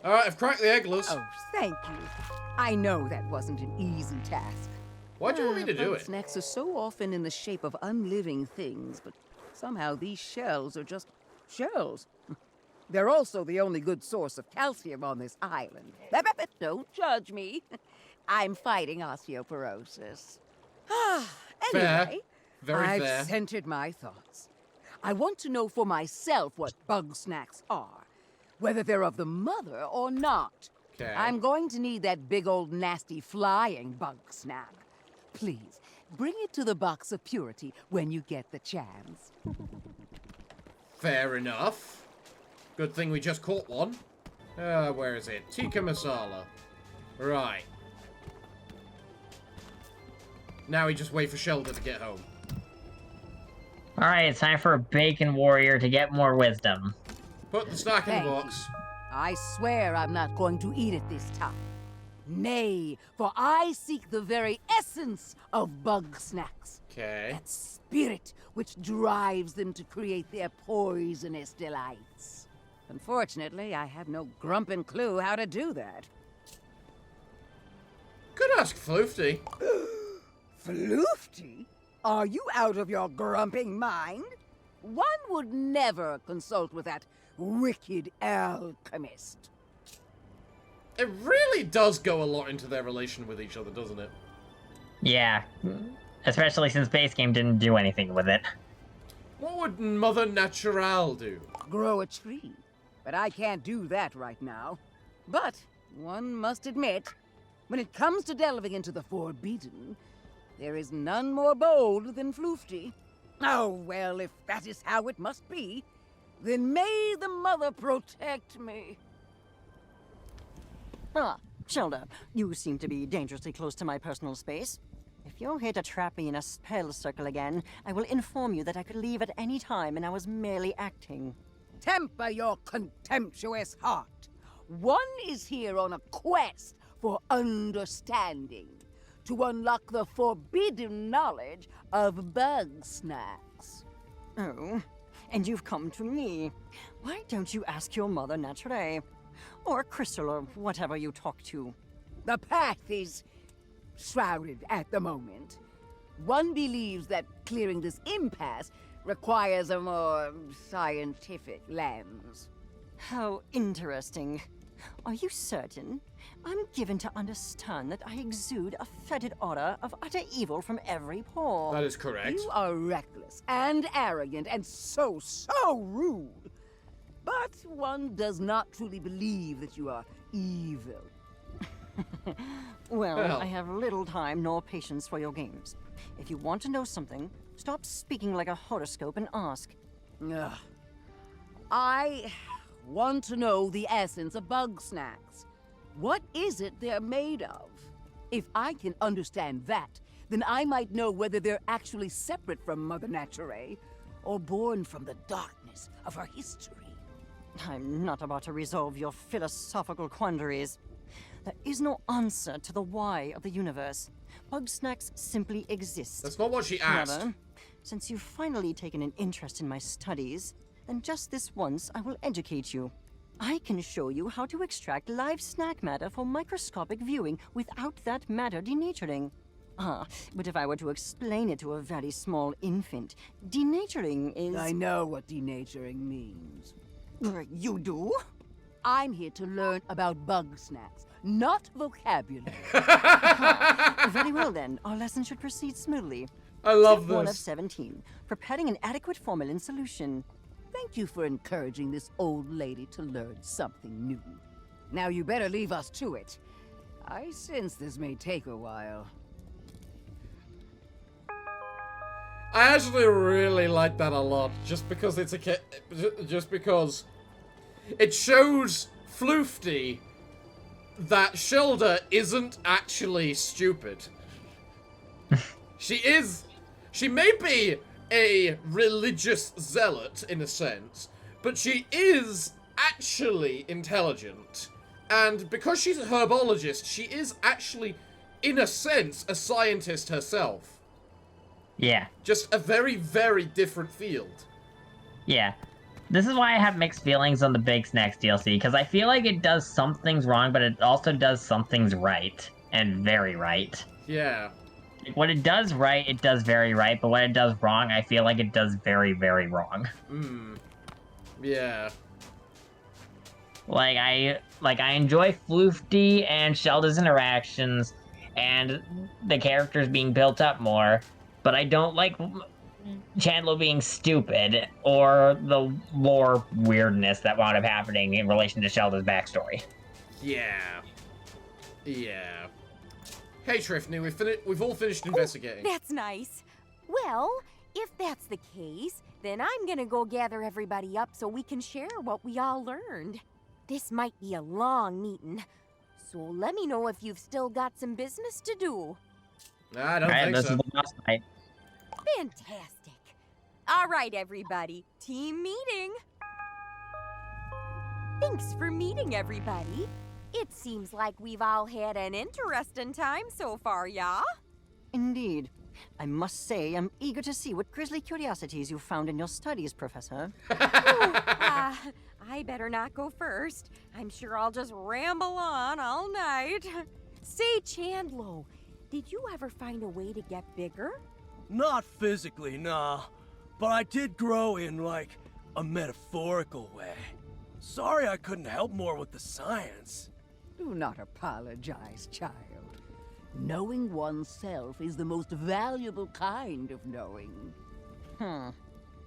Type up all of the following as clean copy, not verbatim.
Alright, I've cracked the eggless. Oh, thank you. I know that wasn't an easy task. Why do you want me to do it? Bugsnax are so often in the shape of unliving things, but somehow these shells are just shells. They're also the only good source of calcium on this island. Don't judge me. I'm fighting osteoporosis. Anyway, Very fair. I've centered my thoughts. I want to know for myself what Bugsnax are, whether they're of the mother or not. Okay. I'm going to need that big old nasty flying Bugsnax. Please, bring it to the box of purity when you get the chance. Fair enough. Good thing we just caught one. Where is it? Tikka masala. Right. Now we just wait for Shelter to get home. Alright, it's time for a bacon warrior to get more wisdom. Put the snack in Thank the box. I swear I'm not going to eat it this time. Nay, for I seek the very essence of Bugsnax. Okay. That spirit which drives them to create their poisonous delights. Unfortunately, I have no grumpin' clue how to do that. Could ask Floofty. Floofty? Are you out of your grumping mind? One would never consult with that wicked alchemist. It really does go a lot into their relation with each other, doesn't it? Yeah. Especially since base game didn't do anything with it. What would Mother Natural do? Grow a tree. But I can't do that right now. But one must admit, when it comes to delving into the forbidden, there is none more bold than Floofty. Oh, well, if that is how it must be, then may the mother protect me. Ah, Shelter, you seem to be dangerously close to my personal space. If you're here to trap me in a spell circle again, I will inform you that I could leave at any time and I was merely acting. Temper your contemptuous heart. One is here on a quest for understanding, to unlock the forbidden knowledge of Bugsnax. Oh, and you've come to me. Why don't you ask your mother Naturally? Or Crystal, or whatever you talk to. The path is shrouded at the moment. One believes that clearing this impasse requires a more scientific lens. How interesting. Are you certain? I'm given to understand that I exude a fetid aura of utter evil from every pore. That is correct. You are reckless and arrogant and so rude. But one does not truly believe that you are evil. Well, Well. I have little time nor patience for your games. If you want to know something, stop speaking like a horoscope and ask. Ugh. I want to know the essence of Bugsnax. What is it they're made of? If I can understand that, then I might know whether they're actually separate from Mother Nature or born from the darkness of her history. I'm not about to resolve your philosophical quandaries. There is no answer to the why of the universe. Bugsnax simply exists. That's not what she asked. However, since you've finally taken an interest in my studies, then just this once I will educate you. I can show you how to extract live snack matter for microscopic viewing without that matter denaturing. Ah, but if I were to explain it to a very small infant, denaturing is... I know what denaturing means. You do? I'm here to learn about Bugsnax, not vocabulary. Very well then, our lesson should proceed smoothly. I love Step 1 of this. 17. Preparing an adequate formalin solution. Thank you for encouraging this old lady to learn something new. Now you better leave us to it. I sense this may take a while. I actually really like that a lot, just because it's just because it shows Floofty that Shelter isn't actually stupid. She may be a religious zealot in a sense, but she is actually intelligent. And because she's a herbologist, she is actually, in a sense, a scientist herself. Yeah. Just a very, very different field. Yeah. This is why I have mixed feelings on the Bugsnax DLC, because I feel like it does some things wrong, but it also does some things right. And very right. Yeah. Like, what it does right, it does very right, but what it does wrong, I feel like it does very, very wrong. Yeah. Like I enjoy Floofty and Shelda's interactions, and the characters being built up more, but I don't like Chandler being stupid, or the lore weirdness that wound up happening in relation to Shelda's backstory. Yeah. Yeah. Hey, Triffany, we've all finished investigating. Oh, that's nice. Well, if that's the case, then I'm gonna go gather everybody up so we can share what we all learned. This might be a long meeting, so let me know if you've still got some business to do. I don't think This so. is the last night. Fantastic. All right, everybody. Team meeting. Thanks for meeting, everybody. It seems like we've all had an interesting time so far, yeah? Indeed. I must say, I'm eager to see what grisly curiosities you found in your studies, Professor. I better not go first. I'm sure I'll just ramble on all night. Say, Chandlo, did you ever find a way to get bigger? Not physically, nah. But I did grow in, like, a metaphorical way. Sorry I couldn't help more with the science. Do not apologize, child. Knowing oneself is the most valuable kind of knowing. And,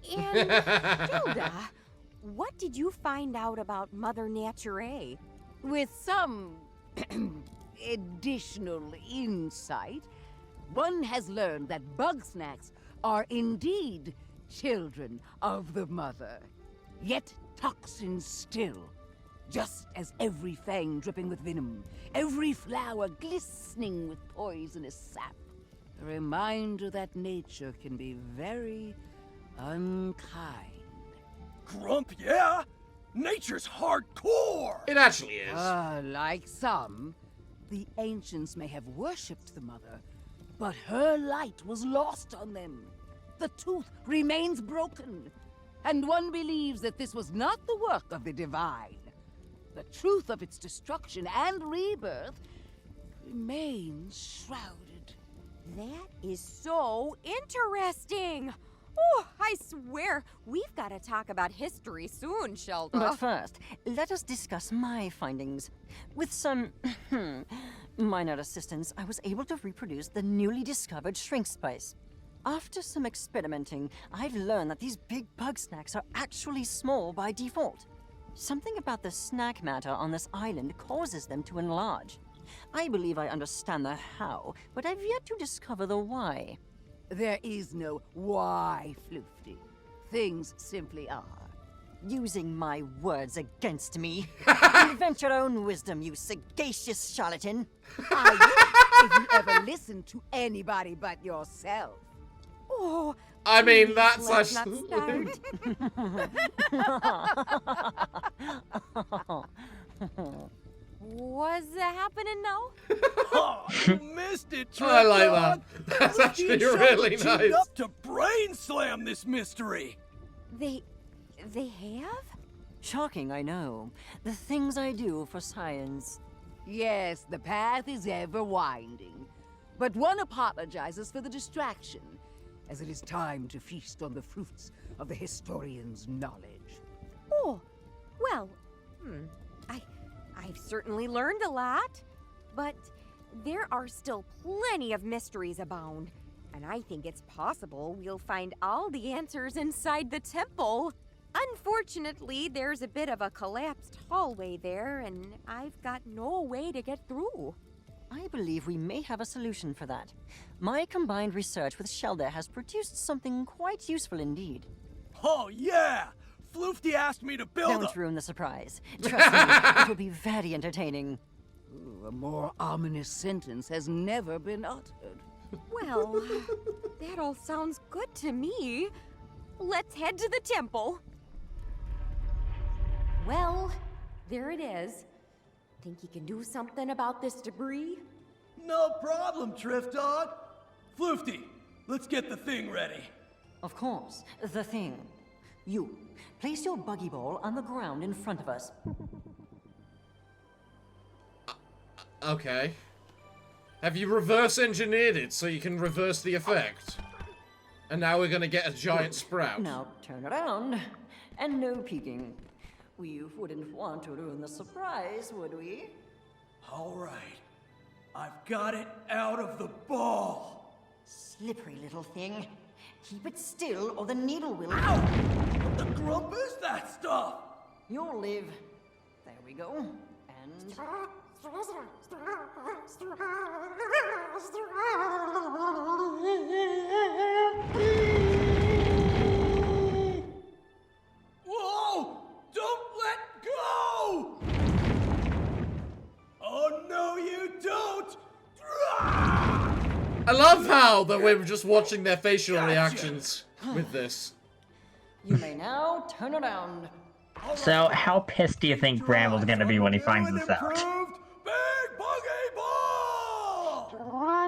Hilda, what did you find out about Mother Nature? With some additional insight, one has learned that Bugsnax are indeed children of the mother, yet toxins still. Just as every fang dripping with venom, every flower glistening with poisonous sap. A reminder that nature can be very unkind. Grump, yeah? Nature's hardcore! It actually is. Like some, the ancients may have worshipped the mother, but her light was lost on them. The tooth remains broken, and one believes that this was not the work of the divine. The truth of its destruction and rebirth remains shrouded. That is so interesting. Oh, I swear, we've got to talk about history soon, Shelda. But first, let us discuss my findings. With some minor assistance, I was able to reproduce the newly discovered shrink spice. After some experimenting, I've learned that these big Bugsnax are actually small by default. Something about the snack matter on this island causes them to enlarge. I believe I understand the how, but I've yet to discover the why. There is no why, Floofty. Things simply are. Using my words against me. Invent your own wisdom, you sagacious charlatan. I will, if you ever listen to anybody but yourself. Oh, I mean, please, that's let's not actually... start. Was that happening now? Oh, you missed it, Trip. I like that. That's actually really Teamed nice. up to brain slam this mystery. They have? Shocking, I know. The things I do for science. Yes, the path is ever winding. But one apologizes for the distraction, as it is time to feast on the fruits of the historian's knowledge. Oh, well, I've certainly learned a lot, but there are still plenty of mysteries abound, and I think it's possible we'll find all the answers inside the temple. Unfortunately, there's a bit of a collapsed hallway there, and I've got no way to get through. I believe we may have a solution for that. My combined research with Shelda has produced something quite useful indeed. Oh, yeah! Floofty asked me to build Don't ruin the surprise. Trust me, it will be very entertaining. Ooh, a more ominous sentence has never been uttered. Well, that all sounds good to me. Let's head to the temple. Well, there it is. Think you can do something about this debris? No problem, Drift Dog. Floofty, let's get the thing ready. Of course, the thing. You, place your buggy ball on the ground in front of us. Okay. Have you reverse engineered it so you can reverse the effect? And now we're gonna get a giant sprout. Now turn around, and no peeking. We wouldn't want to ruin the surprise, would we? All right. I've got it out of the ball. Slippery little thing. Keep it still, or the needle will. Ow! What the grump is that stuff? You'll live. There we go. And. Whoa! Don't let go! Oh, no, you don't! I love how that we're just watching their facial reactions with this. You may now turn around. So, how pissed do you think Bramble's gonna be when he finds this out? Big buggy ball!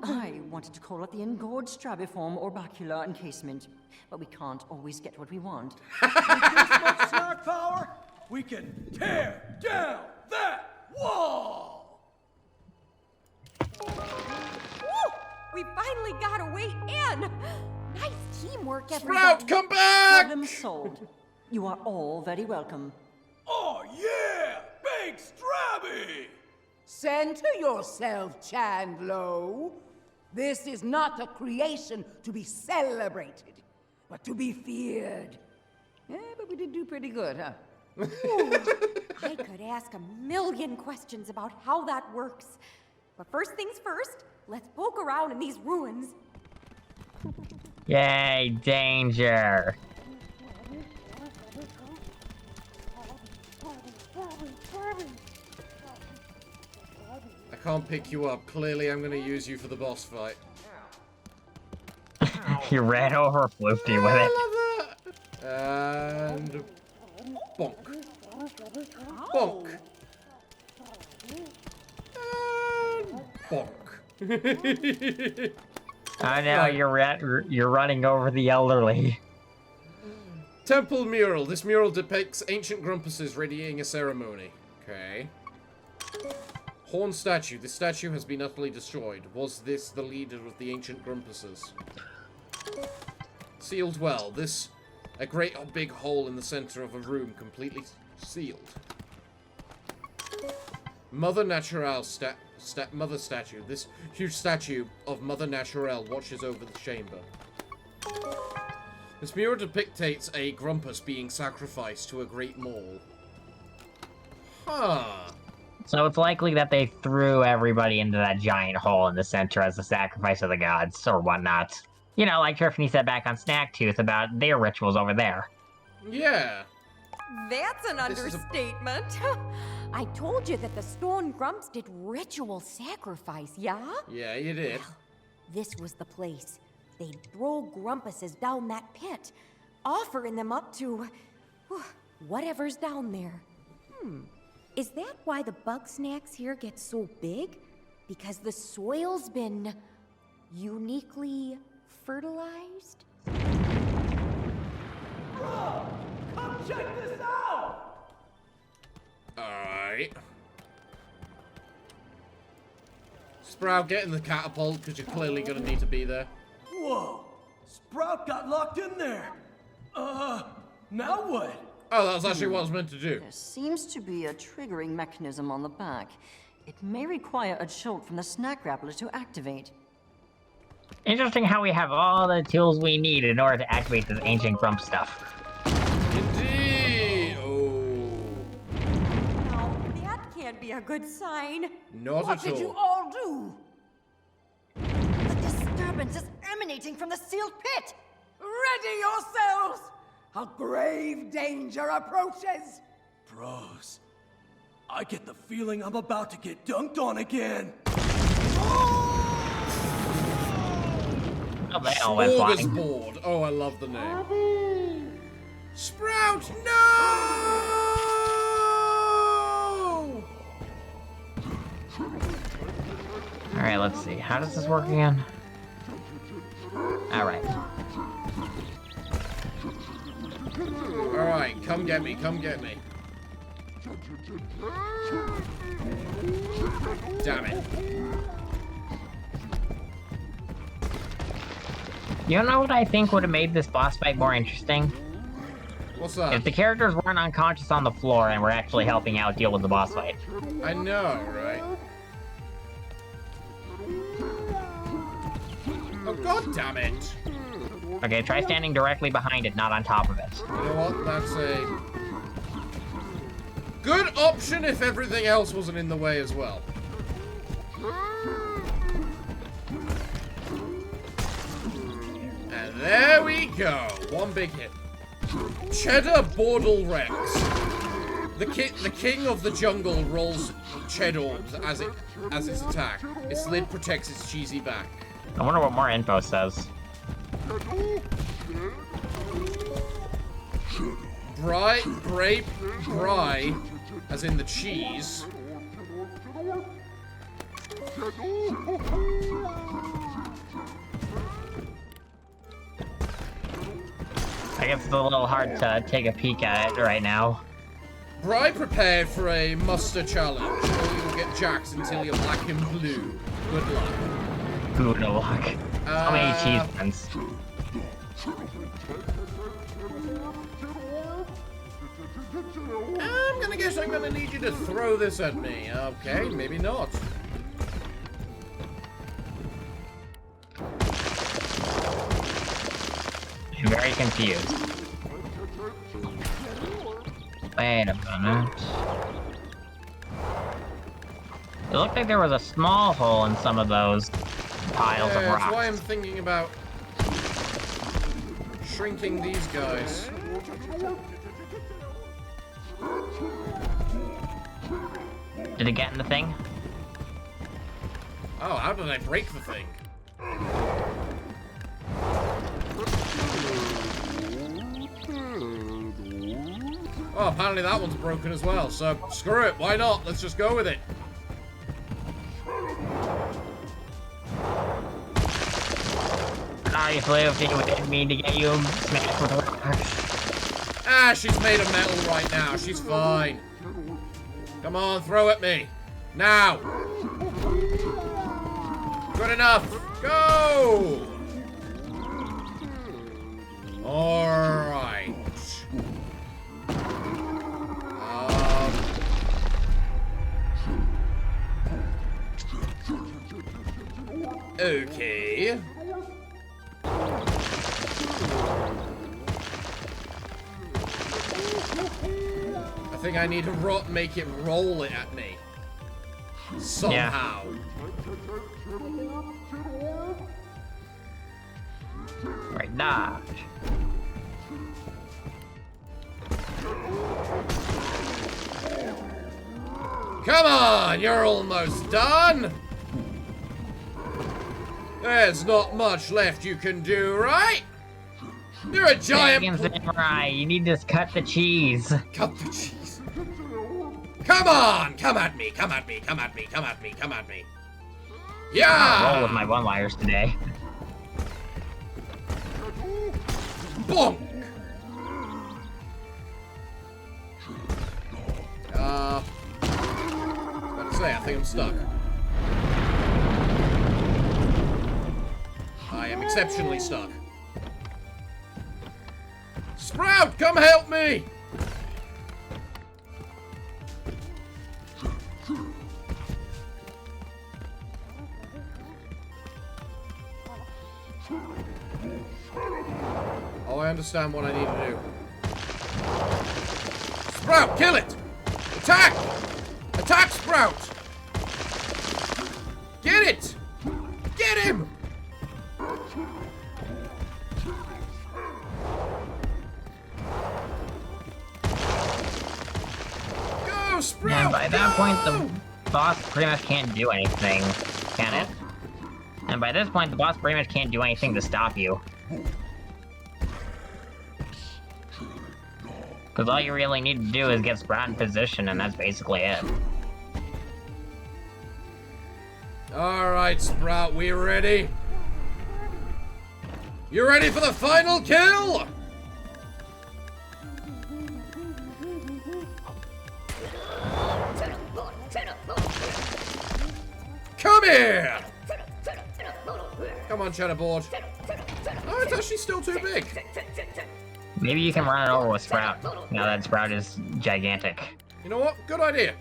I wanted to call it the engorged strabiform orbicular encasement, but we can't always get what we want. With this much snack power, we can tear down that wall! Woo! We finally got a way in! Nice teamwork, everybody. Sprout, come back! Problem solved. You are all very welcome. Oh yeah! Big Strabby! Center yourself, Chandlo. This is not a creation to be celebrated, but to be feared. Yeah, but we did do pretty good, huh? Ooh, I could ask a million questions about how that works. But first things first, let's poke around in these ruins. Yay, danger! I can't pick you up. Clearly, I'm gonna use you for the boss fight. You ran over Floofty with it. I love that! And... bonk. Bonk. And bonk. Oh no, you're running over the elderly. Temple mural. This mural depicts ancient Grumpuses readying a ceremony. Okay. Horn statue. This statue has been utterly destroyed. Was this the leader of the ancient Grumpuses? Sealed well. This, a great big hole in the center of a room, completely sealed. Mother Naturelle Mother statue. This huge statue of Mother Naturelle watches over the chamber. This mural depicts a Grumpus being sacrificed to a great maul. Huh. So it's likely that they threw everybody into that giant hole in the center as a sacrifice of the gods, or whatnot. You know, like Tiffany said back on Snacktooth about their rituals over there. Yeah. That's an understatement. I told you that the Stone Grumps did ritual sacrifice, yeah? Yeah, you did. This was the place. They'd throw Grumpuses down that pit, offering them up to whatever's down there. Is that why the Bugsnax here get so big? Because the soil's been uniquely fertilized? Bro, come check this out! Alright. Sprout, get in the catapult, because you're clearly going to need to be there. Whoa! Sprout got locked in there! Now what? Oh, that was actually what I was meant to do. There seems to be a triggering mechanism on the back. It may require a jolt from the snack grappler to activate. Interesting how we have all the tools we need in order to activate this ancient grump stuff. Indeed! Oh. No, that can't be a good sign. Not What at did all. you all do? The disturbance is emanating from the sealed pit! Ready yourselves! A grave danger approaches! Bros, I get the feeling I'm about to get dunked on again. Oh, they all went flying. Smorgasbord. Oh, I love the name. Sprout, no! Alright, let's see. How does this work again? Alright. Alright, come get me, come get me. Damn it. You know what I think would have made this boss fight more interesting? What's that? If the characters weren't unconscious on the floor and were actually helping out deal with the boss fight. I know, right? Oh, god damn it. Okay, try standing directly behind it, not on top of it. You know what? That's a good option if everything else wasn't in the way as well. And there we go. One big hit. Cheddar Bordle Rex. The king of the jungle rolls cheddar as its attack. Its lid protects its cheesy back. I wonder what more info says. Bry, as in the cheese. I guess it's a little hard to take a peek at it right now. Bry prepared for a muster challenge, or you will get jacked until you're black and blue. Good luck. Good luck. How many cheese pens? I'm gonna need you to throw this at me. Okay, maybe not. I'm very confused. Wait a minute. It looked like there was a small hole in some of those piles of rocks. That's why I'm thinking about shrinking these guys. Did it get in the thing? Oh, how did I break the thing? Oh, apparently that one's broken as well, so screw it, why not? Let's just go with it. Sorry, Floofy, we didn't mean to get you smashed with rocks. Ah, she's made of metal right now, she's fine. Come on, throw at me. Now. Good enough. Go! Alright. Okay. I think I need to make it roll it at me. Somehow. Right, dodge. Come on, you're almost done. There's not much left you can do, right? You're a giant. Samurai, you need to cut the cheese. Cut the cheese. Come on, come at me, come at me, come at me, come at me, come at me. Yeah. I'll roll with my one-liners today. Bonk. Let's say I think I'm stuck. I am exceptionally stuck. Sprout, come help me! Oh, I understand what I need to do. Sprout, kill it! Attack! Attack, Sprout! Get it! Get him! Go, Sprout! And by that go! point, the boss pretty much can't do anything, can it? And by this point, the boss pretty much can't do anything to stop you. Because all you really need to do is get Sprout in position, and that's basically it. Alright, Sprout, we ready? You ready for the final kill? Yeah! Come on, Cheddar Board. Oh, it's actually still too big. Maybe you can run it over with Sprout, now that Sprout is gigantic. You know what? Good idea.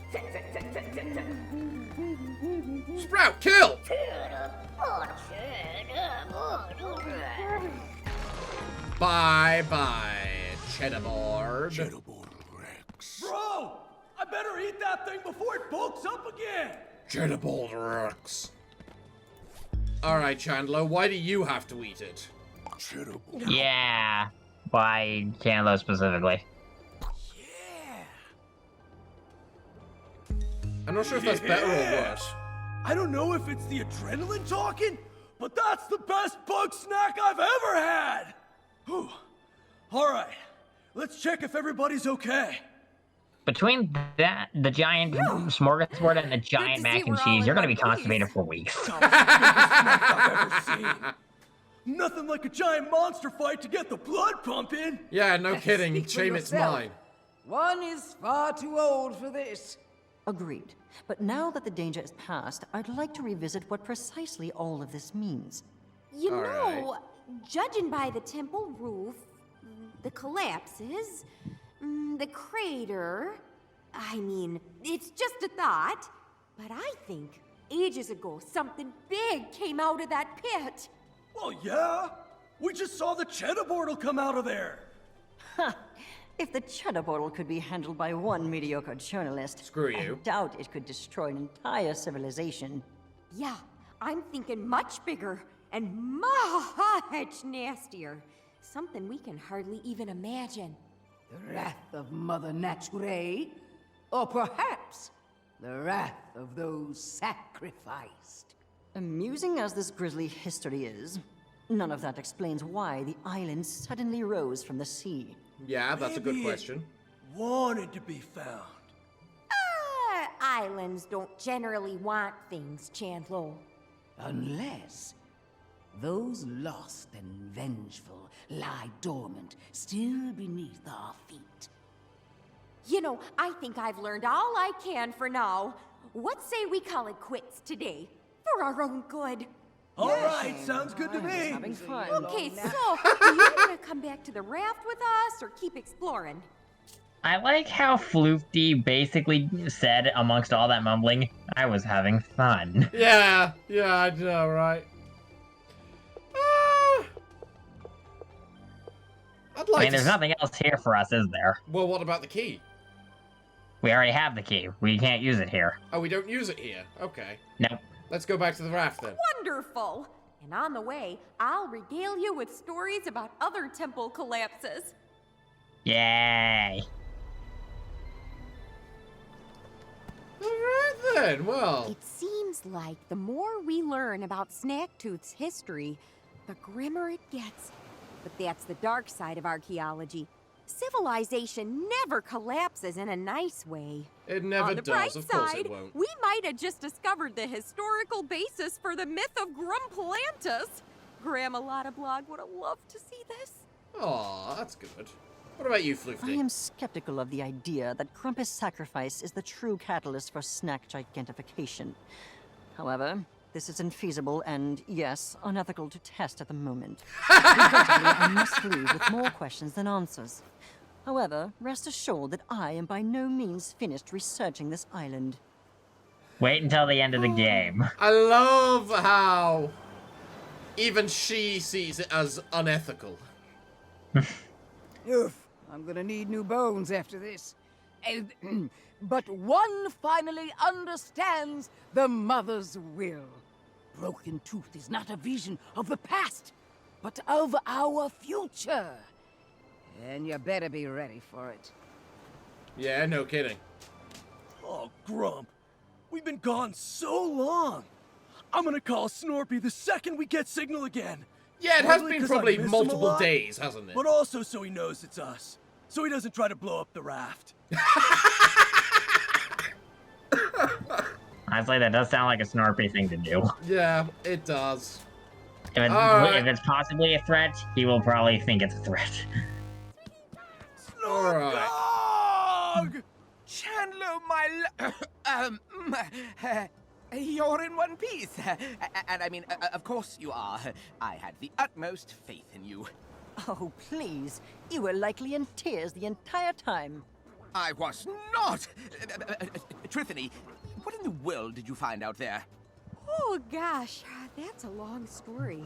Sprout, kill! Bye-bye, Cheddar Board. Bro! I better eat that thing before it bulks up again! Cheddar Board Rex. Alright, Chandler, why do you have to eat it? Yeah, by Chandler specifically. Yeah! I'm not sure if that's better or worse. I don't know if it's the adrenaline talking, but that's the best bug snack I've ever had! Whew. Alright, let's check if everybody's okay. Between that, the giant smorgasbord and the giant to mac see and we're all cheese, in you're gonna one be constipated piece. for weeks. I've ever seen. Nothing like a giant monster fight to get the blood pumping. Yeah, no kidding. Speak for Shame it's yourself. mine. One is far too old for this. Agreed. But now that the danger is past, I'd like to revisit what precisely all of this means. You All know, judging by the temple roof, the collapses, the crater, I mean, it's just a thought, but I think ages ago something big came out of that pit. Well, yeah. We just saw the cheddar board'll come out of there. If the cheddar bottle could be handled by one mediocre journalist, Screw you. I doubt it could destroy an entire civilization. Yeah, I'm thinking much bigger and much nastier. Something we can hardly even imagine. The wrath of Mother Nature? Or perhaps the wrath of those sacrificed? Amusing as this grisly history is, none of that explains why the island suddenly rose from the sea. Yeah, that's a good Maybe it question. Wanted to be found. Islands don't generally want things, Chandler. Unless those lost and vengeful lie dormant still beneath our feet. You know, I think I've learned all I can for now. What say we call it quits today? For our own good. All right, sounds good to me. Having fun. Okay, so, do you want to come back to the raft with us or keep exploring? I like how Floofty basically said amongst all that mumbling, I was having fun. Yeah, I know, right? I'd like I mean, to there's nothing else here for us, is there? Well, what about the key? We already have the key. We can't use it here. Oh, we don't use it here. Okay. Nope. Let's go back to the raft then. Wonderful! And on the way, I'll regale you with stories about other temple collapses. Yay! Alright then, well. It seems like the more we learn about Snacktooth's history, the grimmer it gets. But that's the dark side of archaeology. Civilization never collapses in a nice way. It never On the does, bright of course side, it won't. we might have just discovered the historical basis for the myth of Grumpanti. Grandma Blog would have loved to see this. Aw, that's good. What about you, Floofty? I am skeptical of the idea that Grumpus sacrifice is the true catalyst for snack gigentification. However, this is infeasible and, yes, unethical to test at the moment. Regrettably, I must leave with more questions than answers. However, rest assured that I am by no means finished researching this island. Wait until the end of the game. I love how even she sees it as unethical. Oof, I'm gonna need new bones after this. But one finally understands the mother's will. Broken Tooth is not a vision of the past, but of our future. And you better be ready for it. Yeah, no kidding. Oh, Grump. We've been gone so long. I'm gonna call Snorpy the second we get signal again. Yeah, it has Partly been 'cause I probably miss him a multiple lot, days, hasn't it? But also so he knows it's us. So he doesn't try to blow up the raft. Honestly, that does sound like a Snorpy thing to do. Yeah, it does. If it's possibly a threat, he will probably think it's a threat. Alright. Dog! Chandler, You're in one piece. And I mean, of course you are. I had the utmost faith in you. Oh, please. You were likely in tears the entire time. I was not! Trithany, what in the world did you find out there? Oh gosh, that's a long story.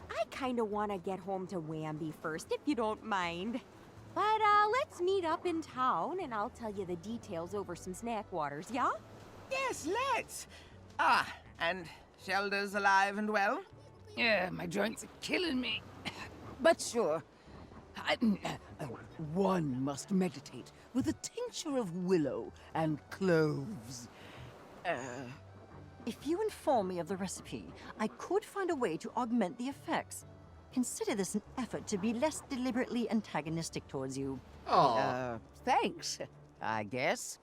I kinda wanna get home to Wamby first, if you don't mind. But let's meet up in town and I'll tell you the details over some snack waters, yeah? Yes, let's. Ah, and Shelda's alive and well? Yeah, my joints are killing me. But sure. One must meditate with a tincture of willow and cloves. If you inform me of the recipe, I could find a way to augment the effects. Consider this an effort to be less deliberately antagonistic towards you. Oh, Thanks, I guess.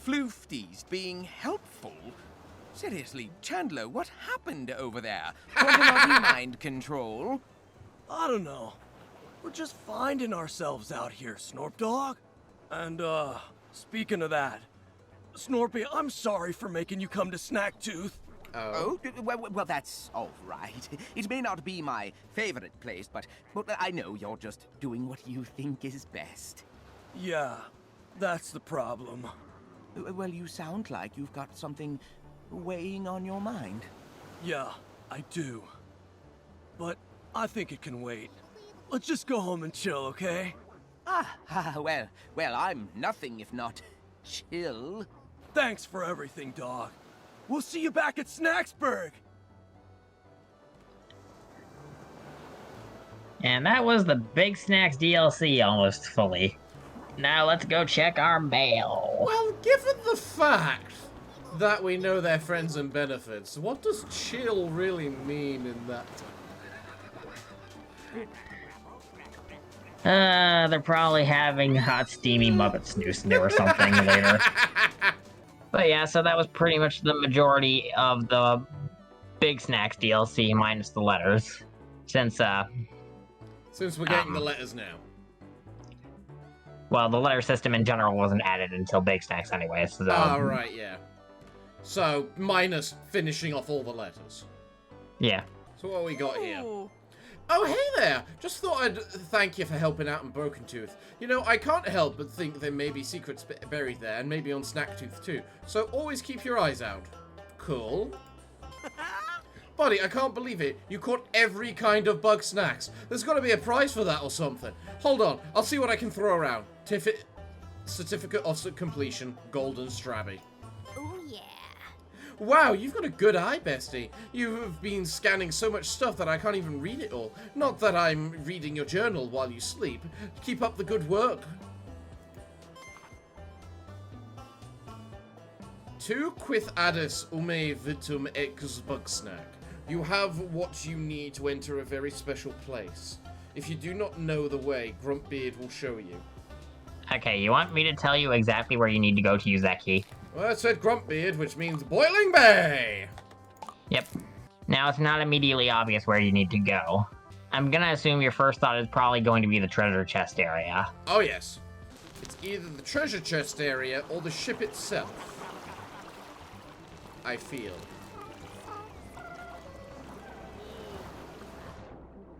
Floofties being helpful? Seriously, Chandler, what happened over there? Quantum mind control? I don't know. We're just finding ourselves out here, Snorp Dog. And, speaking of that, Snorpy, I'm sorry for making you come to Snacktooth. Oh, well, that's all right. It may not be my favorite place, but I know you're just doing what you think is best. Yeah, that's the problem. Well, you sound like you've got something weighing on your mind. Yeah, I do. But I think it can wait. Let's just go home and chill, okay? Well, I'm nothing if not chill. Thanks for everything, dog. We'll see you back at Snacksburg! And that was the Big Snacks DLC almost fully. Now let's go check our mail. well, given the fact that we know their friends and benefits, what does chill really mean in that? They're probably having hot, steamy Muppet Snooze or something later. But yeah, so that was pretty much the majority of the Big Snacks DLC minus the letters. Since We're getting the letters now. well, the letter system in general wasn't added until Big Snacks anyway, so... Oh, right, yeah. So, minus finishing off all the letters. Yeah. So what we got here? Oh, hey there! Just thought I'd thank you for helping out in Broken Tooth. You know, I can't help but think there may be secrets buried there, and maybe on Snacktooth too. So always keep your eyes out. Cool. Buddy, I can't believe it. You caught every kind of Bugsnax. There's got to be a prize for that or something. Hold on, I'll see what I can throw around. Certificate of completion, golden strabby. Oh yeah. Wow, you've got a good eye, bestie. You've been scanning so much stuff that I can't even read it all. Not that I'm reading your journal while you sleep. Keep up the good work. Tu quith addis ume vitum ex Bugsnax. You have what you need to enter a very special place. If you do not know the way, Grumpbeard will show you. Okay, you want me to tell you exactly where you need to go to use that key? Well, it said Grumpbeard, which means Boiling Bay! Yep. Now, it's not immediately obvious where you need to go. I'm gonna assume your first thought is probably going to be the treasure chest area. Oh, yes. It's either the treasure chest area or the ship itself. I feel.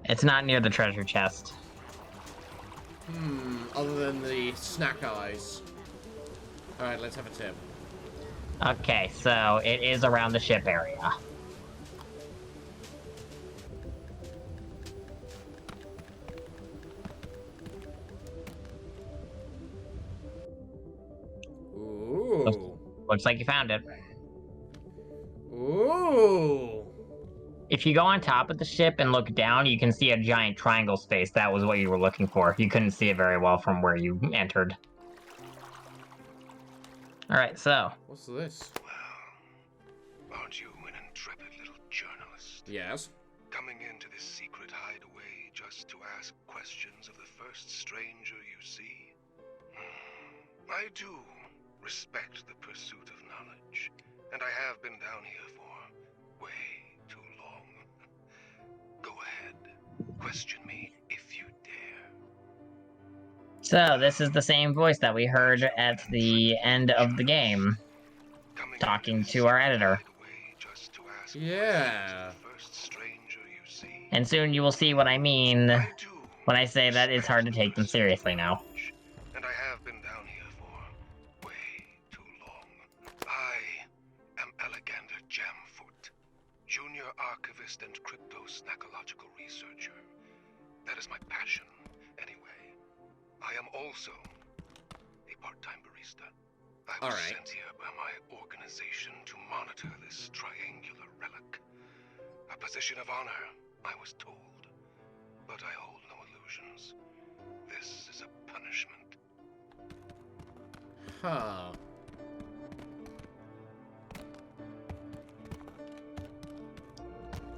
It's not near the treasure chest. Other than the snack eyes. Alright, let's have a tip. Okay, so it is around the ship area. Ooh. Looks like you found it. Ooh. If you go on top of the ship and look down, you can see a giant triangle space. That was what you were looking for. You couldn't see it very well from where you entered. Alright, so. What's this? Aren't you an intrepid little journalist? Yes. Coming into this secret hideaway just to ask questions of the first stranger you see? I do respect the pursuit of knowledge, and I have been down here for way too long. Go ahead, question me if you dare. So, this is the same voice that we heard at the end of the game, talking to our editor. ask Yeah. questions of the first stranger you see. And soon you will see what I mean I do when I say that it's hard to respect take them the pursuit seriously of now. knowledge, and I have been down here for way too long. I am Alexander Jamfoot, junior archivist and crypto-snackological researcher. That is my passion, anyway. I am also a part-time barista. I was sent here by my organization to monitor this triangular relic. A position of honor, I was told. But I hold no illusions. This is a punishment. Huh.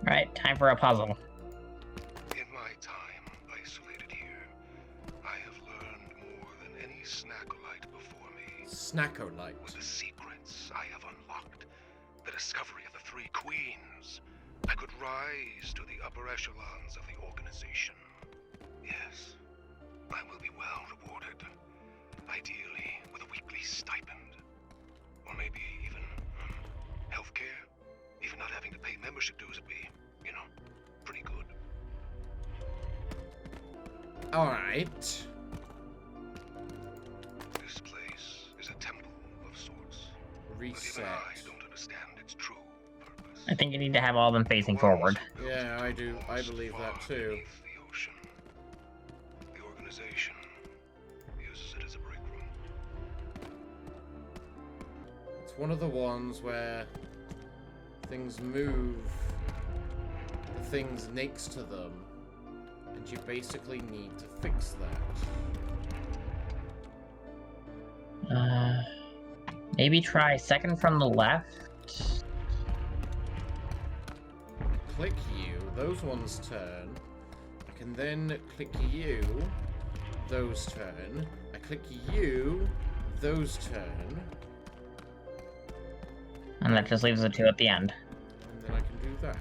Alright, time for a puzzle. In my time isolated here, I have learned more than any snackolite before me. Snackolite. With the secrets I have unlocked, the discovery of the three queens, I could rise to the upper echelons of the organization. Yes, I will be well rewarded. Ideally, with a weekly stipend. Or maybe even healthcare. Even not having to pay membership dues would be, you know, pretty good. Alright. This place is a temple of sorts. Reset. But even I don't understand its true purpose. I think you need to have all of them facing forward. Yeah, I do. I believe that too. Beneath the ocean. The organization uses it as a break room. It's one of the ones where things move the things next to them, and you basically need to fix that. Maybe try second from the left. Click you, those ones turn. I can then click you, those turn. I click you, those turn. And that just leaves the two at the end. And then I can do that.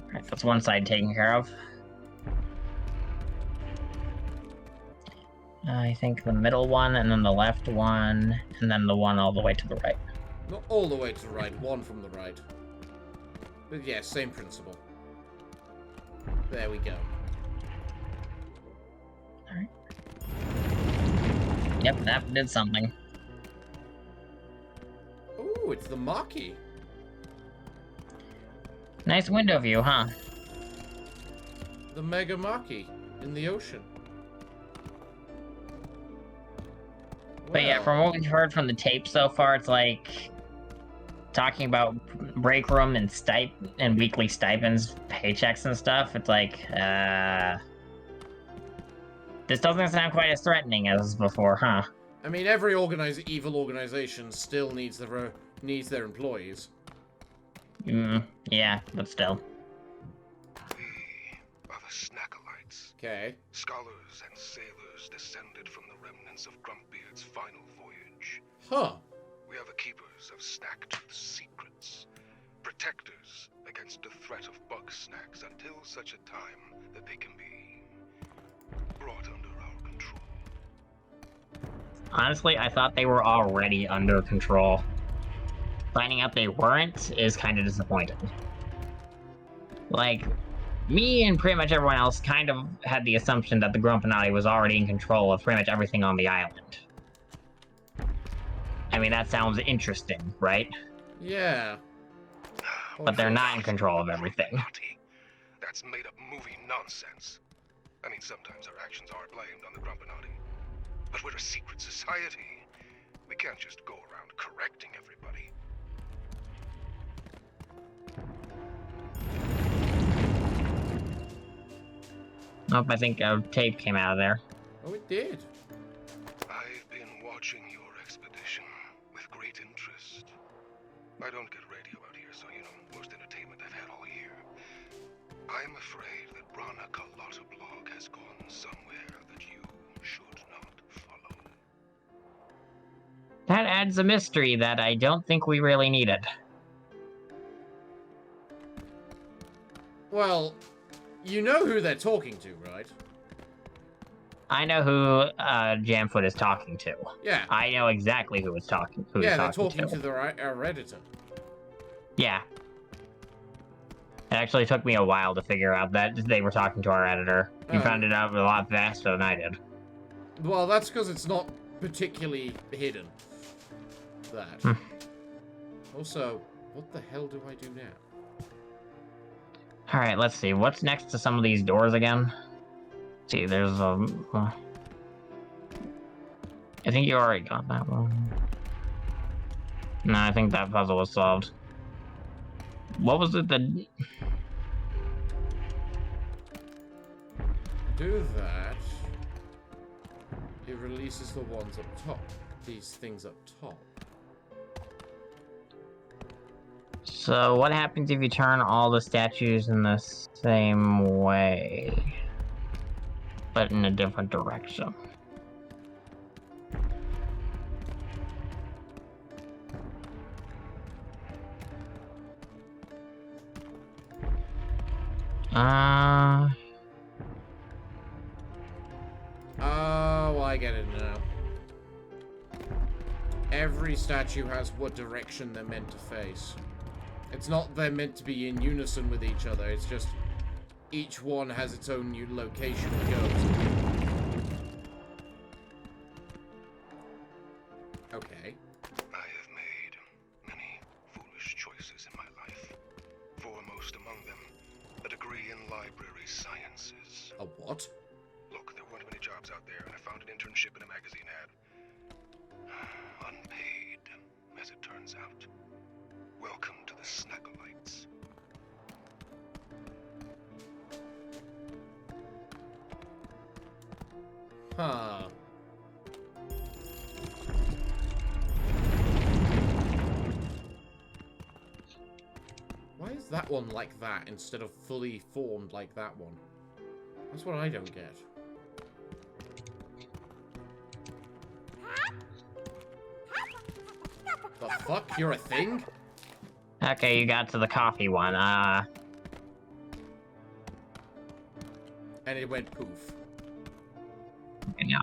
Alright, that's one side taken care of. I think the middle one, and then the left one, and then the one all the way to the right. Not all the way to the right, one from the right. But yeah, same principle. There we go. Alright. Yep, that did something. Ooh, it's the Maki. Nice window view, huh? The Mega Maki in the ocean. But yeah, Well, from what we've heard from the tape so far, it's like talking about break room and weekly stipends, paychecks and stuff. It's like, this doesn't sound quite as threatening as before, huh? I mean, every evil organization still needs their employees. Yeah, but still. We are the Snackolites. Okay. Scholars and sailors descended from the remnants of Grumpbeard's final voyage. Huh. We are the keepers of Snacktooth's secrets. Protectors against the threat of Bugsnax until such a time that they can be brought under our control. Honestly, I thought they were already under control. Finding out they weren't is kind of disappointing. Like, me and pretty much everyone else kind of had the assumption that the Grumpanti was already in control of pretty much everything on the island. I mean, that sounds interesting, right? Yeah. But they're not in control of everything. Grumpanti. That's made-up movie nonsense. I mean, sometimes our actions are blamed on the Grumpanti. But we're a secret society. We can't just go around correcting everybody. Nope, I think a tape came out of there. Oh, it did. I've been watching your expedition with great interest. I don't get radio out here, so you know, most entertainment I've had all year. I'm afraid that Brana Carlotta blog has gone somewhere that you should not follow. That adds a mystery that I don't think we really needed. Well, you know who they're talking to, right? I know who Jamfoot is talking to. Yeah. I know exactly who is talking. Yeah, they're talking to the editor. Yeah. It actually took me a while to figure out that they were talking to our editor. You found it out a lot faster than I did. Well, that's because it's not particularly hidden. That. Also, what the hell do I do now? Alright, let's see. What's next to some of these doors again? Let's see, there's a... I think you already got that one. No, I think that puzzle was solved. What was it that... Do that. It releases the ones up top. These things up top. So, what happens if you turn all the statues in the same way, but in a different direction? Oh, I get it now. Every statue has what direction they're meant to face. It's not they're meant to be in unison with each other, it's just each one has its own new location it goes. Okay. I have made many foolish choices in my life. Foremost among them, a degree in library sciences. A what? Look, there weren't many jobs out there, and I found an internship in a magazine ad. Unpaid, as it turns out. Welcome to the Snackalites. Huh. Why is that one like that instead of fully formed like that one? That's what I don't get. The fuck? You're a thing? Okay, you got to the coffee one. And it went poof. Yeah.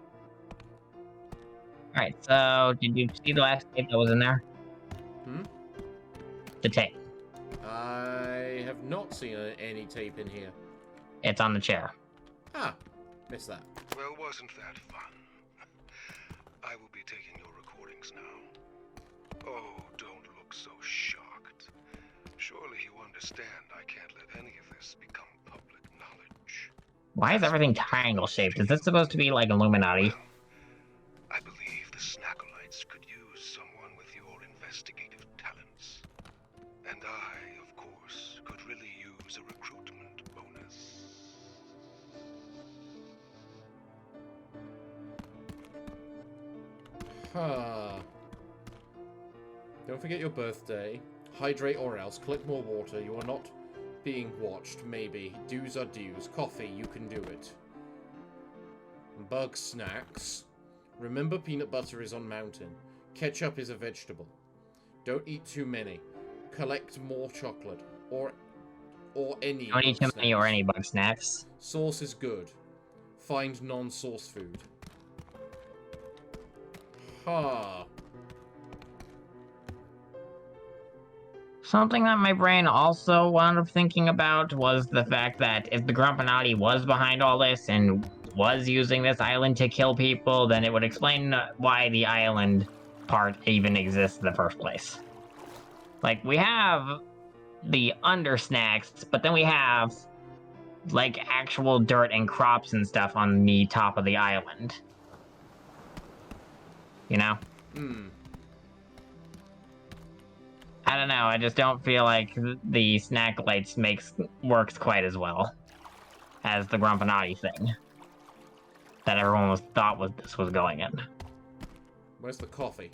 Alright, so, did you see the last tape that was in there? Hmm? The tape. I have not seen any tape in here. It's on the chair. Ah, missed that. Well, wasn't that fun? I will be taking your recordings now. Oh, don't look so shocked. Surely you understand I can't let any of this become public knowledge. Why is everything triangle-shaped? Is this supposed to be like Illuminati? Well, I believe the Snackalites could use someone with your investigative talents. And I, of course, could really use a recruitment bonus. Huh. Don't forget your birthday. Hydrate or else. Collect more water. You are not being watched, maybe. Dues are dues. Coffee, you can do it. Bugsnax. Remember peanut butter is on mountain. Ketchup is a vegetable. Don't eat too many. Collect more chocolate. Or any Don't eat too many or Bugsnax. any Bugsnax. Sauce is good. Find non-sauce food. Huh. Something that my brain also wound up thinking about was the fact that if the Grumpanti was behind all this and was using this island to kill people, then it would explain why the island part even exists in the first place. Like, we have the undersnacks, but then we have, like, actual dirt and crops and stuff on the top of the island. You know? Hmm. I don't know, I just don't feel like the Snackalites works quite as well as the Grumpanti thing that everyone thought this was going in. Where's the coffee?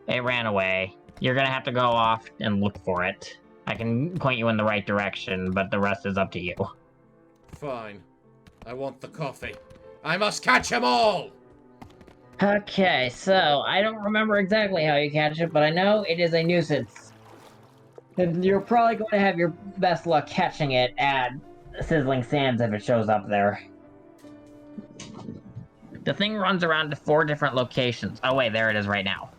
It ran away. You're gonna have to go off and look for it. I can point you in the right direction, but the rest is up to you. Fine. I want the coffee. I must catch 'em all! Okay, so I don't remember exactly how you catch it, but I know it is a nuisance. And you're probably going to have your best luck catching it at Sizzling Sands if it shows up there. The thing runs around to 4 different locations. Oh wait, there it is right now.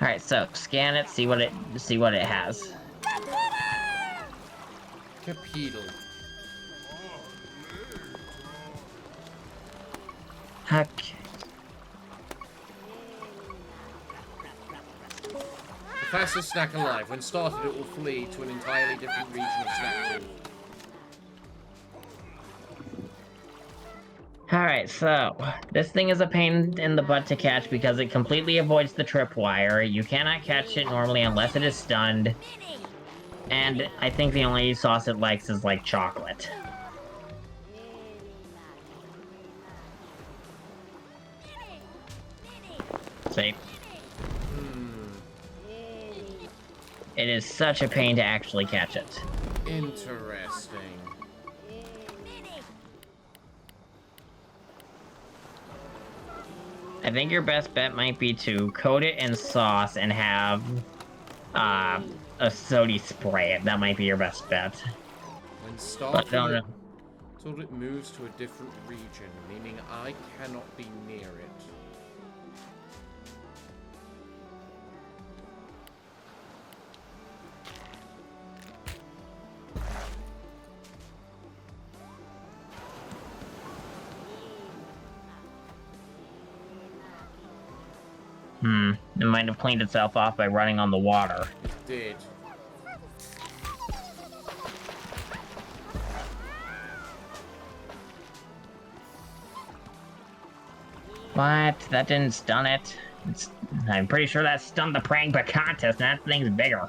Alright, so scan it, see what it has. Capedal. Okay. The fastest snack alive. When started, it will flee to an entirely different region of snack food. Alright, so this thing is a pain in the butt to catch because it completely avoids the tripwire. You cannot catch it normally unless it is stunned. And I think the only sauce it likes is like chocolate. See? It is such a pain to actually catch it. Interesting. I think your best bet might be to coat it in sauce and have a sody spray it. That might be your best bet. When But started, don't know. until it moves to a different region, meaning I cannot be near it. It might have cleaned itself off by running on the water. It did. What? That didn't stun it? I'm pretty sure that stunned the praying Bacantus, and that thing's bigger.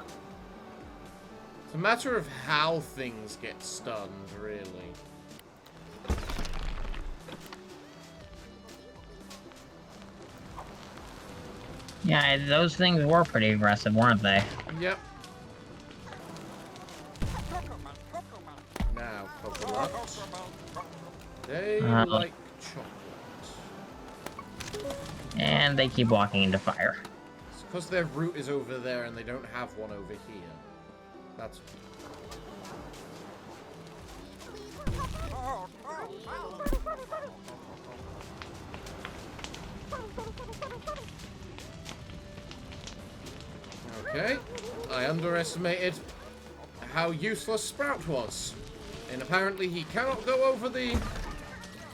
It's a matter of how things get stunned, really. Yeah, those things were pretty aggressive, weren't they? Yep. Now, coconut. They like chocolate. And they keep walking into fire. It's because their root is over there and they don't have one over here. That's... Okay, I underestimated how useless Sprout was. And apparently he cannot go over the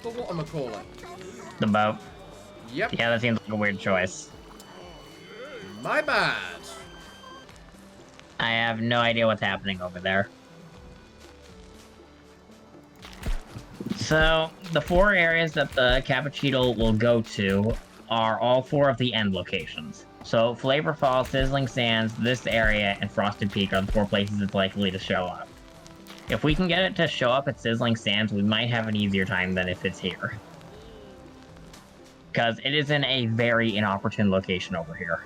whatchamacallit. The boat. Yep, Yeah, that seems like a weird choice. my bad. I have no idea what's happening over there. So, the 4 areas that the Cappuccino will go to are all 4 of the end locations. So, Flavor Falls, Sizzling Sands, this area, and Frosted Peak are the 4 places it's likely to show up. If we can get it to show up at Sizzling Sands, we might have an easier time than if it's here. Because it is in a very inopportune location over here.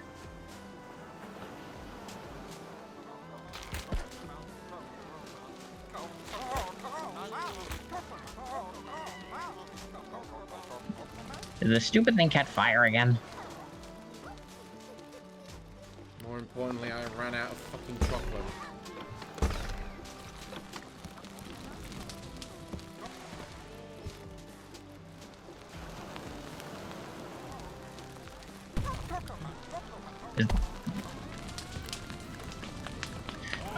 Did the stupid thing catch fire again? More importantly, I ran out of fucking chocolate.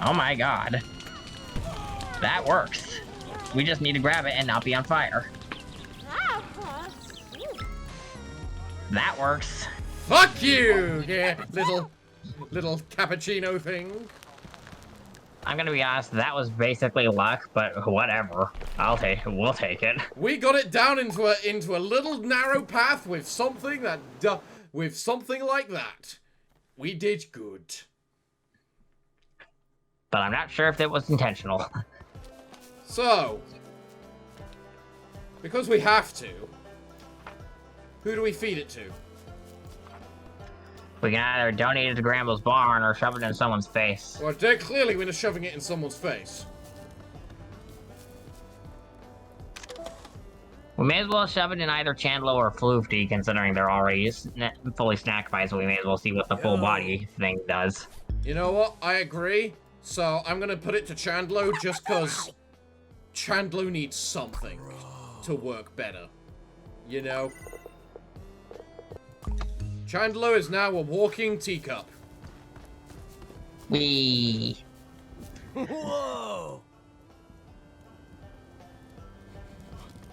Oh my god. That works. We just need to grab it and not be on fire. That works. Fuck you! Yeah, little cappuccino thing. I'm gonna be honest, that was basically luck, but whatever. We'll take it. We got it down into a little narrow path with something that with something like that. We did good. But I'm not sure if it was intentional. So, because we have to, who do we feed it to? We can either donate it to Gramble's barn or shove it in someone's face. Well, they're clearly we're shoving it in someone's face. We may as well shove it in either Chandlo or Floofty, considering they're already fully snack-by, so we may as well see what the full body thing does. You know what? I agree. So I'm gonna put it to Chandlo just because Chandlo needs something to work better. You know? Chandlo is now a walking teacup. We. Whoa!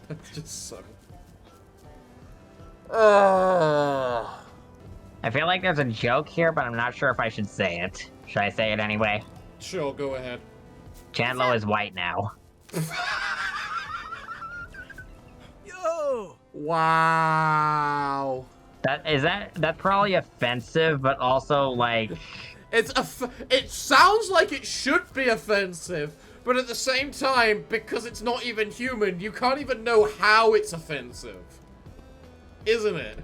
That's just so... I feel like there's a joke here, but I'm not sure if I should say it. Should I say it anyway? Sure, go ahead. Chandler is white now. Yo! Wow. That's probably offensive, but also like It sounds like it should be offensive, but at the same time, because it's not even human, you can't even know how it's offensive. Isn't it?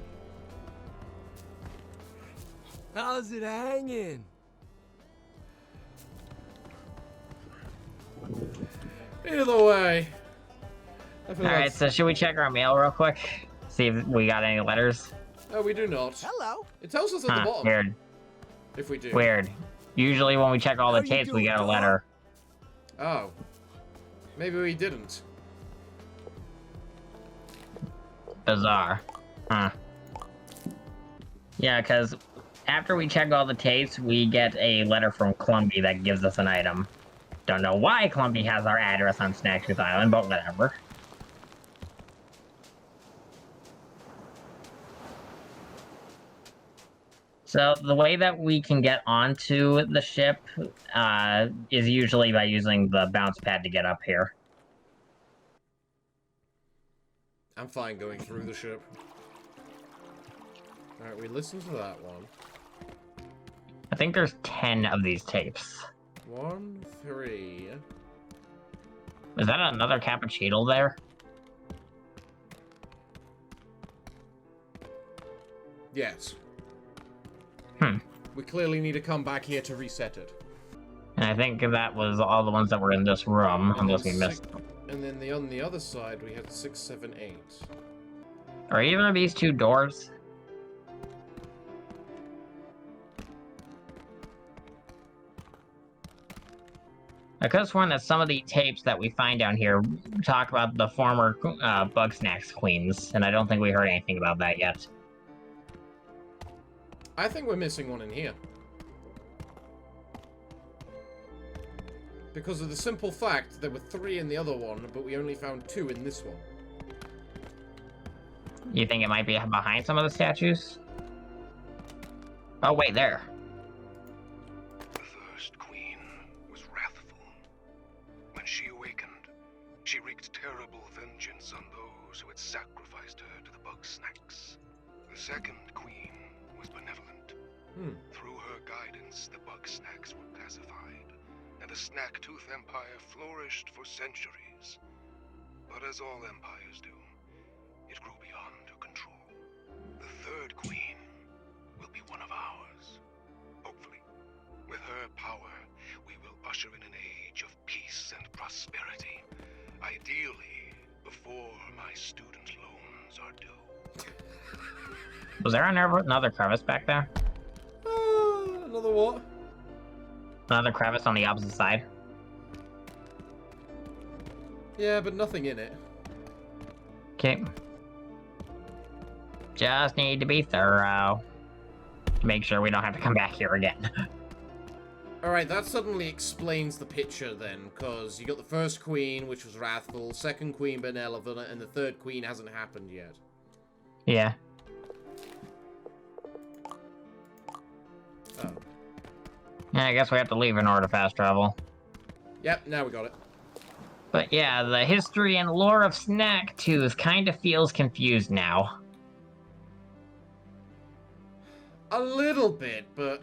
How's it hanging? Either way. Alright, so should we check our mail real quick? See if we got any letters? No, we do not. Hello. It tells us at the bottom. Weird. If we do. Weird. Usually when we check all the How you tapes, we doing, get a dog? letter. Oh. Maybe we didn't. Bizarre. Huh. Yeah, because after we check all the tapes, we get a letter from Clumpy that gives us an item. Don't know why Clumpy has our address on Snaktooth Island, but whatever. So the way that we can get onto the ship is usually by using the bounce pad to get up here. I'm fine going through the ship. Alright, we listened to that one. I think there's 10 of these tapes. 1, 3... Is that another cappuccino there? Yes. Hmm. We clearly need to come back here to reset it. And I think that was all the ones that were in this room, And unless we then missed six- them. And then on the other side, we had 6, 7, 8. Are either of these two doors? I could have sworn that some of the tapes that we find down here talk about the former Bugsnax queens, and I don't think we heard anything about that yet. I think we're missing one in here. Because of the simple fact there were 3 in the other one, but we only found 2 in this one. You think it might be behind some of the statues? Oh, wait, there. The first queen was wrathful. When she awakened, she wreaked terrible vengeance on those who had sacrificed her to the Bugsnax. The second queen was benevolent. Through her guidance, the Bugsnax were pacified, and the Snaktooth Empire flourished for centuries. But as all empires do, it grew beyond her control. The third queen will be one of ours. Hopefully, with her power, we will usher in an age of peace and prosperity. Ideally, before my student loans are due. Was there another crevice back there? Another what? Another crevice on the opposite side? Yeah, but nothing in it. Okay. Just need to be thorough. Make sure we don't have to come back here again. Alright, that suddenly explains the picture then, because you got the first queen, which was wrathful, second queen benevolent, and the third queen hasn't happened yet. Yeah. Oh. Yeah, I guess we have to leave in order to fast travel. Yep, now we got it. But yeah, the history and lore of Snaktooth kind of feels confused now. A little bit, but...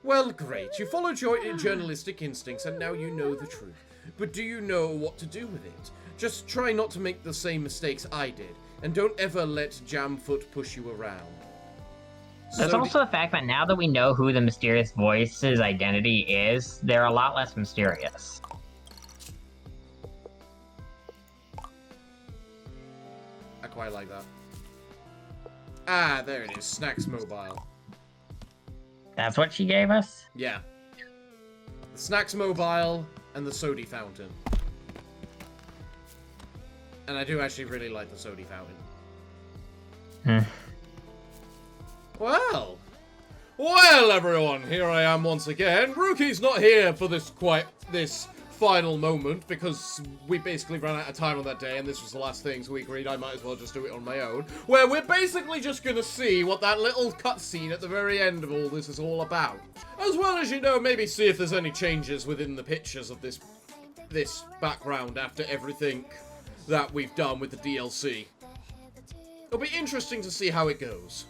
Well, great. You followed your journalistic instincts and now you know the truth. But do you know what to do with it? Just try not to make the same mistakes I did. And don't ever let Jamfoot push you around. There's also the fact that now that we know who the mysterious voice's identity is, they're a lot less mysterious. I quite like that. Ah, there it is. Snacks Mobile. That's what she gave us? Yeah. The Snacks Mobile and the Sody Fountain. And I do actually really like the Sody Fountain. Well, everyone, here I am once again. Rookie's not here for this final moment because we basically ran out of time on that day and this was the last thing, so we agreed I might as well just do it on my own. Where we're basically just gonna see what that little cutscene at the very end of all this is all about. As well as, you know, maybe see if there's any changes within the pictures of this background after everything that we've done with the DLC. It'll be interesting to see how it goes.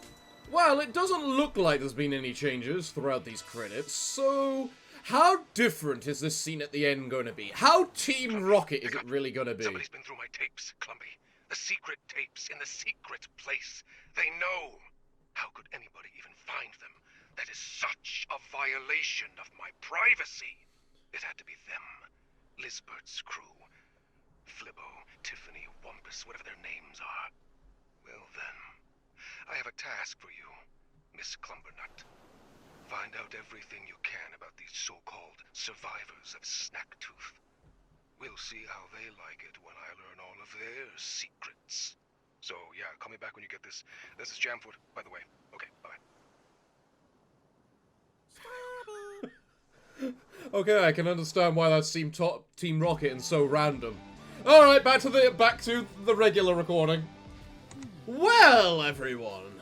Well, it doesn't look like there's been any changes throughout these credits, so how different is this scene at the end going to be? How Team Rocket is it really going to be? Somebody's been through my tapes, Clumpy. The secret tapes in the secret place. They know. How could anybody even find them? That is such a violation of my privacy. It had to be them. Lisbert's crew. Flibbo, Tiffany, Wumpus, whatever their names are. Well then, I have a task for you, Miss Clumbernut. Find out everything you can about these so-called survivors of Snacktooth. We'll see how they like it when I learn all of their secrets. So, yeah, call me back when you get this. This is Jamfoot, by the way. Okay, bye. Okay, I can understand why that seemed Team Rocket and so random. Alright, back to the regular recording. Well, everyone,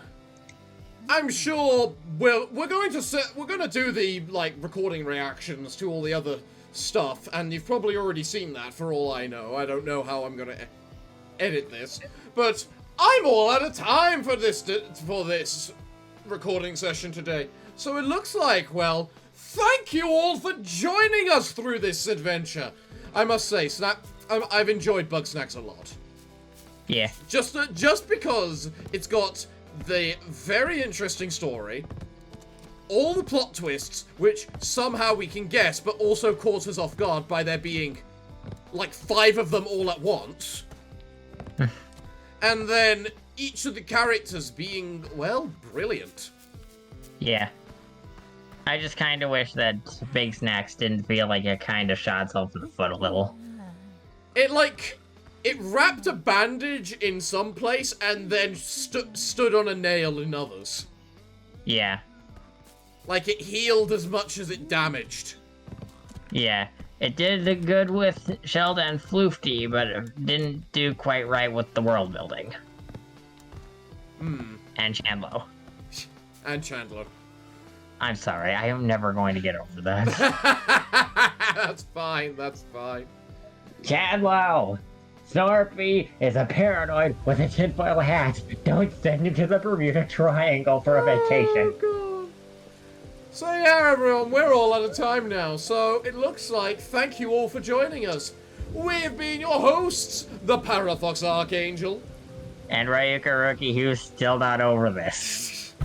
I'm sure we're going to do the recording reactions to all the other stuff, and you've probably already seen that for all I know. I don't know how I'm gonna edit this, but I'm all out of time for this recording session today. So it looks like, well, thank you all for joining us through this adventure. I must say, I've enjoyed Bugsnax a lot. Yeah. Just because it's got the very interesting story, all the plot twists, which somehow we can guess, but also caught us off guard by there being, like, 5 of them all at once. And then each of the characters being, well, brilliant. Yeah. I just kind of wish that Big Snacks didn't feel like it kind of shot itself in the foot a little. It wrapped a bandage in some place and then stood on a nail in others. Yeah. Like it healed as much as it damaged. Yeah. It did good with Sheldon and Floofty, but it didn't do quite right with the world building. And Chandlo. And Chandler. I'm sorry, I am never going to get over that. That's fine, that's fine. Chandlo! Snorpy is a paranoid with a tinfoil hat. Don't send him to the Bermuda Triangle for a vacation. Oh, God. So yeah, everyone, we're all out of time now. So it looks like thank you all for joining us. We've been your hosts, the Parafox Archangel. And Ryuka Rookie, who's still not over this.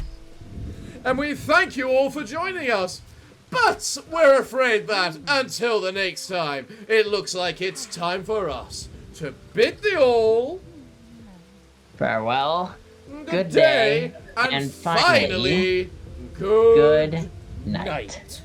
And we thank you all for joining us. But we're afraid that, until the next time, it looks like it's time for us to bid thee all farewell, good day, and finally, good night. night.